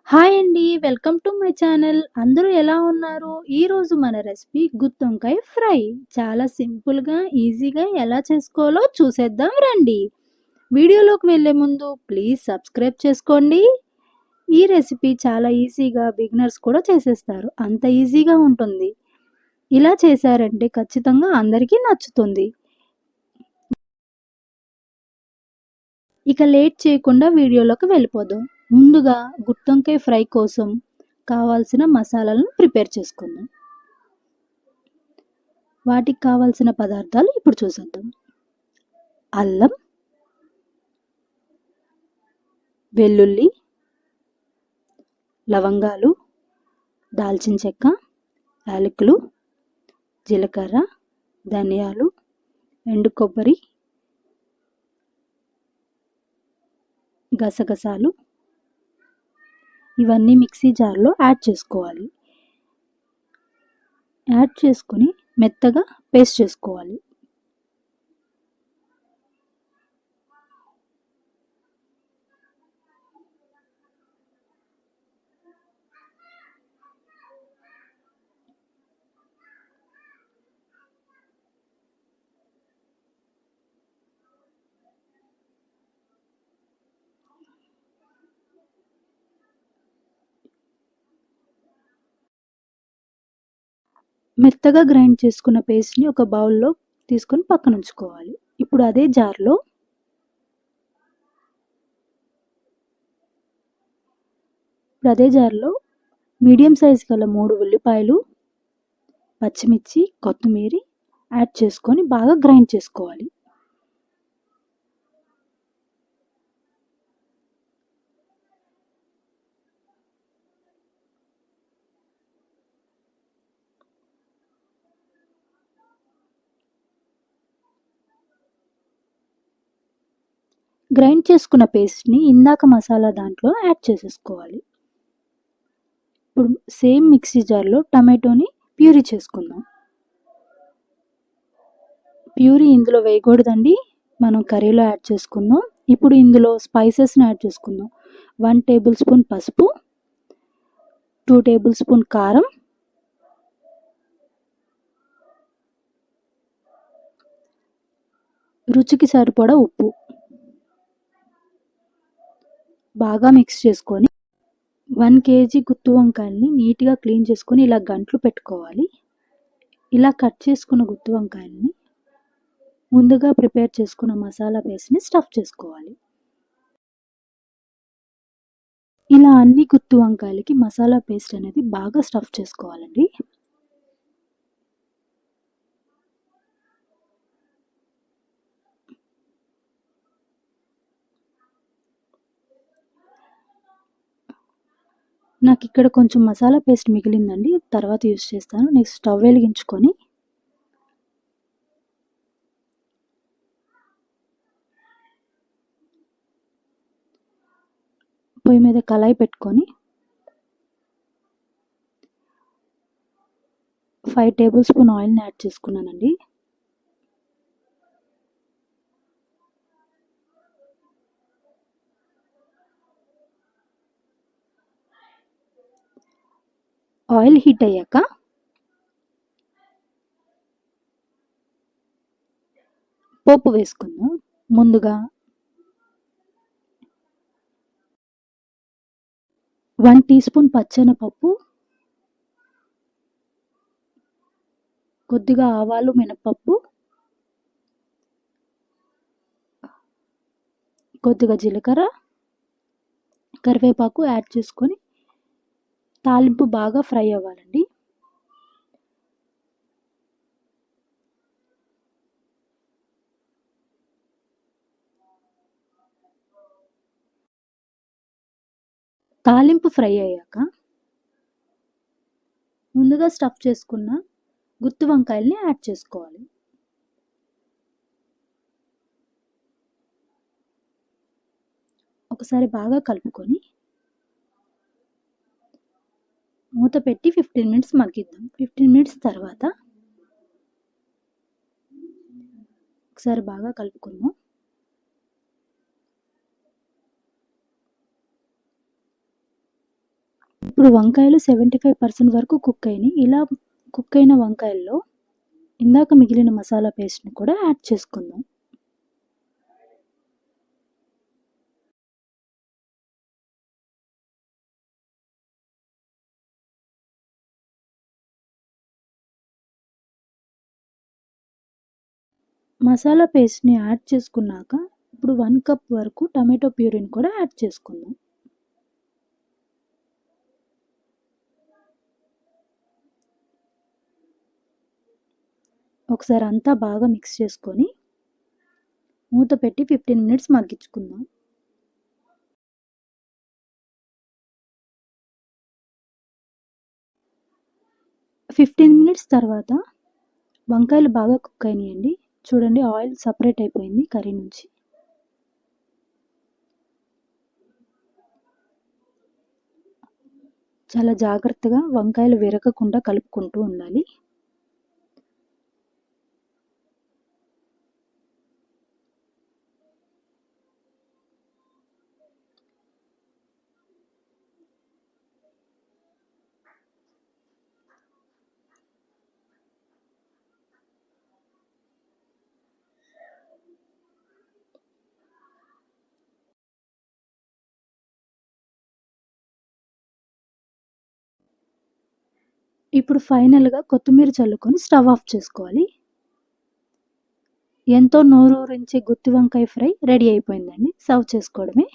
Hi అండి. Welcome to my channel. అందరూ ఎలా ఉన్నారు? ఈరోజు మన రెసిపీ గుత్తొంకాయ ఫ్రై. చాలా సింపుల్‌గా, ఈజీగా ఎలా చేసుకోవాలో చూసేద్దాం రండి. వీడియోలోకి వెళ్ళే ముందు ప్లీజ్ సబ్స్క్రైబ్ చేసుకోండి. ఈ రెసిపీ చాలా ఈజీగా బిగినర్స్ కూడా చేసేస్తారు. అంత ఈజీగా ఉంటుంది. ఇలా చేశారంటే ఖచ్చితంగా అందరికీ నచ్చుతుంది. ఇక లేట్ చేయకుండా వీడియోలోకి వెళ్ళిపోదాం. ముందుగా గుత్తొంకాయ ఫ్రై కోసం కావాల్సిన మసాలాలను ప్రిపేర్ చేసుకుందాం. వాటికి కావాల్సిన పదార్థాలు ఇప్పుడు చూసేద్దాం. అల్లం, వెల్లుల్లి, లవంగాలు, దాల్చిన చెక్క, యాలకులు, జీలకర్ర, ధనియాలు, ఎండు కొబ్బరి, గసగసాలు ఇవన్నీ మిక్సీ జార్లో యాడ్ చేసుకోవాలి. యాడ్ చేసుకొని మెత్తగా పేస్ట్ చేసుకోవాలి. మెత్తగా గ్రైండ్ చేసుకున్న పేస్ట్ని ఒక బౌల్లో తీసుకొని పక్కన ఉంచుకోవాలి. ఇప్పుడు అదే జార్లో మీడియం సైజ్ గల 3 ఉల్లిపాయలు, పచ్చిమిర్చి, కొత్తిమీర యాడ్ చేసుకొని బాగా గ్రైండ్ చేసుకోవాలి. గ్రైండ్ చేసుకున్న పేస్ట్ని ఇందాక మసాలా దాంట్లో యాడ్ చేసేసుకోవాలి. ఇప్పుడు సేమ్ మిక్సీ జార్లో టమాటోని ప్యూరీ చేసుకుందాం. ప్యూరీ ఇందులో వేయకూడదండి, మనం కర్రీలో యాడ్ చేసుకుందాం. ఇప్పుడు ఇందులో స్పైసెస్ని యాడ్ చేసుకుందాం. 1 టేబుల్ స్పూన్ పసుపు, 2 టేబుల్ స్పూన్ కారం, రుచికి సరిపడా ఉప్పు బాగా మిక్స్ చేసుకొని 1 కేజీ గుత్తి వంకాయల్ని నీట్గా క్లీన్ చేసుకొని ఇలా గంట్లు పెట్టుకోవాలి. ఇలా కట్ చేసుకున్న గుత్తి వంకాయల్ని ముందుగా ప్రిపేర్ చేసుకున్న మసాలా పేస్ట్ని స్టఫ్ చేసుకోవాలి. ఇలా అన్ని గుత్తి వంకాయలకి మసాలా పేస్ట్ అనేది బాగా స్టఫ్ చేసుకోవాలండి. నాకు ఇక్కడ కొంచెం మసాలా పేస్ట్ మిగిలిందండి, తర్వాత యూస్ చేస్తాను. నెక్స్ట్ స్టవ్ వెలిగించుకొని పొయ్యి మీద కళాయి పెట్టుకొని 5 టేబుల్ స్పూన్ ఆయిల్ని యాడ్ చేసుకున్నానండి. ఆయిల్ హీట్ అయ్యాక పోపు వేసుకుందాం. ముందుగా 1 టీ స్పూన్ పచ్చెనపప్పు, కొద్దిగా ఆవాలు, మినపప్పు, కొద్దిగా జీలకర్ర, కరివేపాకు యాడ్ చేసుకొని తాలింపు బాగా ఫ్రై అవ్వాలండి. తాలింపు ఫ్రై అయ్యాక ముందుగా స్టఫ్ చేసుకున్న గుత్తి వంకాయల్ని యాడ్ చేసుకోవాలి. ఒకసారి బాగా కలుపుకొని మూత పెట్టి 15 మినిట్స్ మగ్గిద్దాం. 15 మినిట్స్ తర్వాత ఒకసారి బాగా కలుపుకుందాం. ఇప్పుడు వంకాయలు 75% వరకు కుక్ అయినాయి. ఇలా కుక్ అయిన వంకాయల్లో ఇందాక మిగిలిన మసాలా పేస్ట్‌ని కూడా యాడ్ చేసుకుందాం. మసాలా పేస్ట్‌ని యాడ్ చేసుకున్నాక ఇప్పుడు 1 కప్ వరకు టమాటో ప్యూరీని కూడా యాడ్ చేసుకుందాం. ఒకసారి అంతా బాగా మిక్స్ చేసుకొని మూత పెట్టి 15 మినిట్స్ మగ్గించుకుందాం. 15 మినిట్స్ తర్వాత వంకాయలు బాగా కుక్ అయినాయండి. చూడండి ఆయిల్ సపరేట్ అయిపోయింది కర్రీ నుంచి. చాలా జాగ్రత్తగా వంకాయలు విరగకుండా కలుపుకుంటూ ఉండాలి. ఇప్పుడు ఫైనల్‌గా కొత్తిమీర చల్లుకొని స్టవ్ ఆఫ్ చేసుకోవాలి. ఎంతో నోరూరించే గుత్తి వంకాయ ఫ్రై రెడీ అయిపోయిందండి. సర్వ్ చేసుకోవడమే.